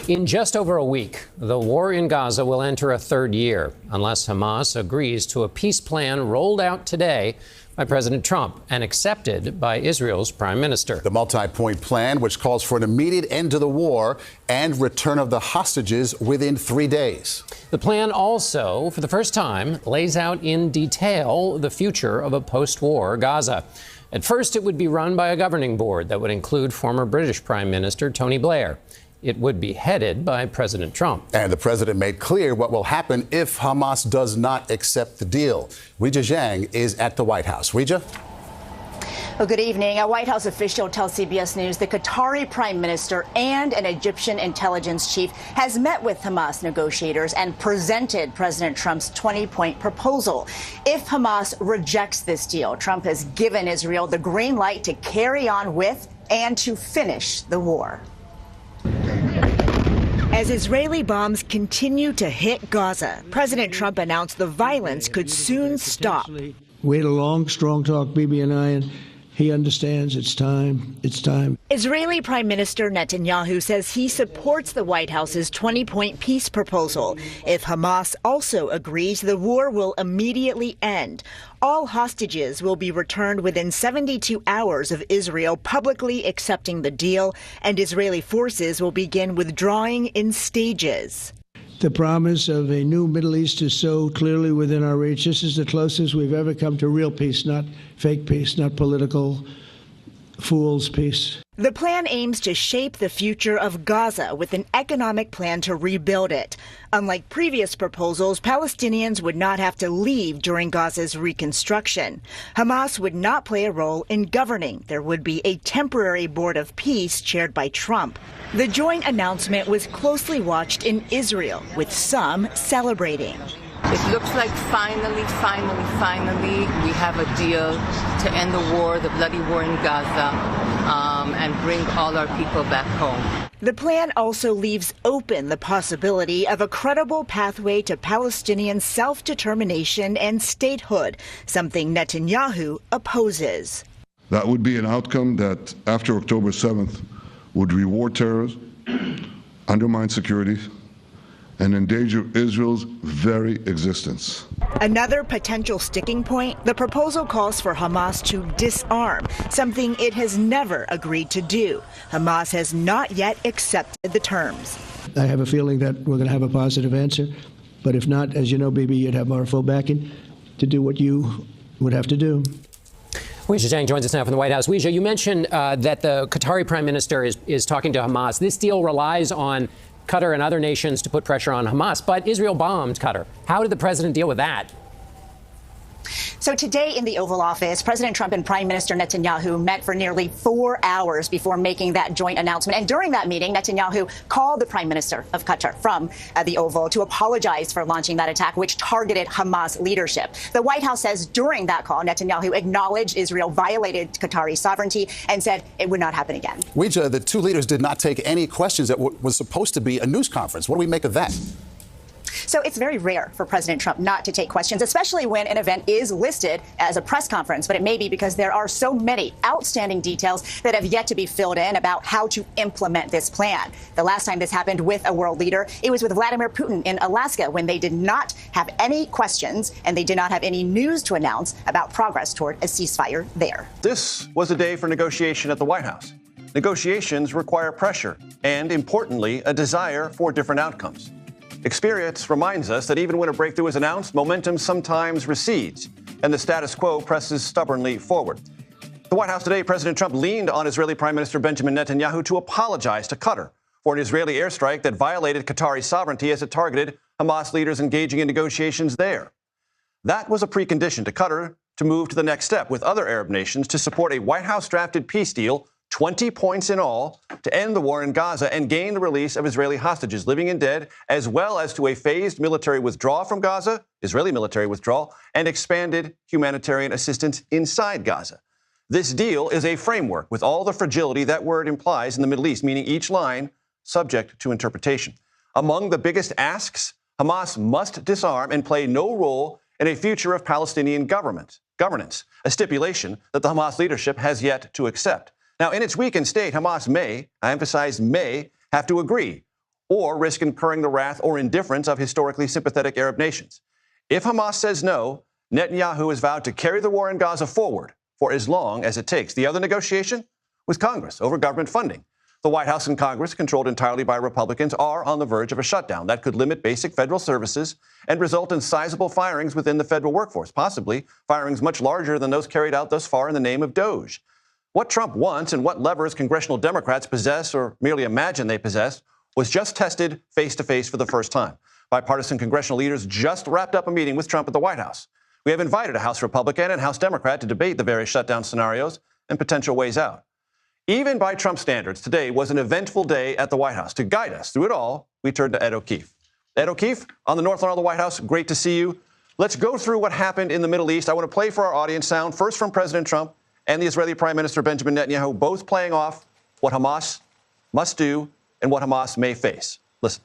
In just over a week, the war in Gaza will enter a third year unless Hamas agrees to a peace plan rolled out today by President Trump and accepted by Israel's prime minister. The multi-point plan, which calls for an immediate end to the war and return of the hostages within 3 days. The plan also, for the first time, lays out in detail the future of a post-war Gaza. At first, it would be run by a governing board that would include former British Prime Minister Tony Blair. It would be headed by President Trump. And the president made clear what will happen if Hamas does not accept the deal. Weijia Jiang is at the White House. Weijia? Well, good evening. A White House official tells CBS News the Qatari prime minister and an Egyptian intelligence chief has met with Hamas negotiators and presented President Trump's 20-point proposal. If Hamas rejects this deal, Trump has given Israel the green light to carry on with and to finish the war. As Israeli bombs continue to hit Gaza, President Trump announced the violence could soon stop. We had a long, strong talk, Bibi and I, and he understands it's time. It's time. Israeli Prime Minister Netanyahu says he supports the White House's 20-point peace proposal. If Hamas also agrees, the war will immediately end. All hostages will be returned within 72 hours of Israel publicly accepting the deal, and Israeli forces will begin withdrawing in stages. The promise of a new Middle East is so clearly within our reach. This is the closest we've ever come to real peace, not fake peace, not political fool's peace. The plan aims to shape the future of Gaza with an economic plan to rebuild it. Unlike previous proposals, Palestinians would not have to leave during Gaza's reconstruction. Hamas would not play a role in governing. There would be a temporary board of peace chaired by Trump. The joint announcement was closely watched in Israel, with some celebrating. It looks like finally, we have a deal to end the war, the bloody war in Gaza, and bring all our people back home. The plan also leaves open the possibility of a credible pathway to Palestinian self-determination and statehood, something Netanyahu opposes. That would be an outcome that, after October 7th, would reward terrorism, undermine security, and endanger Israel's very existence. Another potential sticking point, the proposal calls for Hamas to disarm, something it has never agreed to do. Hamas has not yet accepted the terms. I have a feeling that we're going to have a positive answer, but if not, as you know, Bibi, you'd have our full backing to do what you would have to do. Weijia Jiang joins us now from the White House. Weijia, you mentioned that the Qatari prime minister is talking to Hamas. This deal relies on Qatar and other nations to put pressure on Hamas, but Israel bombed Qatar. How did the president deal with that? So today in the Oval Office, President Trump and Prime Minister Netanyahu met for nearly 4 hours before making that joint announcement. And during that meeting, Netanyahu called the Prime Minister of Qatar from the Oval to apologize for launching that attack, which targeted Hamas leadership. The White House says during that call, Netanyahu acknowledged Israel violated Qatari sovereignty and said it would not happen again. Weijia, the two leaders did not take any questions at what was supposed to be a news conference. What do we make of that? So it's very rare for President Trump not to take questions, especially when an event is listed as a press conference. But it may be because there are so many outstanding details that have yet to be filled in about how to implement this plan. The last time this happened with a world leader, it was with Vladimir Putin in Alaska, when they did not have any questions and they did not have any news to announce about progress toward a ceasefire there. This was a day for negotiation at the White House. Negotiations require pressure and, importantly, a desire for different outcomes. Experience reminds us that even when a breakthrough is announced, momentum sometimes recedes, and the status quo presses stubbornly forward. At the White House today, President Trump leaned on Israeli Prime Minister Benjamin Netanyahu to apologize to Qatar for an Israeli airstrike that violated Qatari sovereignty as it targeted Hamas leaders engaging in negotiations there. That was a precondition to Qatar to move to the next step with other Arab nations to support a White House-drafted peace deal, 20 points in all, to end the war in Gaza and gain the release of Israeli hostages, living and dead, as well as to a phased military withdrawal from Gaza, Israeli military withdrawal, and expanded humanitarian assistance inside Gaza. This deal is a framework with all the fragility that word implies in the Middle East, meaning each line subject to interpretation. Among the biggest asks, Hamas must disarm and play no role in a future of Palestinian governance, a stipulation that the Hamas leadership has yet to accept. Now, in its weakened state, Hamas may, I emphasize may, have to agree, or risk incurring the wrath or indifference of historically sympathetic Arab nations. If Hamas says no, Netanyahu has vowed to carry the war in Gaza forward for as long as it takes. The other negotiation? With Congress over government funding. The White House and Congress, controlled entirely by Republicans, are on the verge of a shutdown that could limit basic federal services and result in sizable firings within the federal workforce, possibly firings much larger than those carried out thus far in the name of DOGE. What Trump wants and what levers congressional Democrats possess or merely imagine they possess was just tested face-to-face for the first time. Bipartisan congressional leaders just wrapped up a meeting with Trump at the White House. We have invited a House Republican and House Democrat to debate the various shutdown scenarios and potential ways out. Even by Trump standards, today was an eventful day at the White House. To guide us through it all, we turn to Ed O'Keefe. Ed O'Keefe, on the North Lawn of the White House, great to see you. Let's go through what happened in the Middle East. I want to play for our audience sound, first from President Trump and the Israeli Prime Minister Benjamin Netanyahu, both playing off what Hamas must do and what Hamas may face. Listen.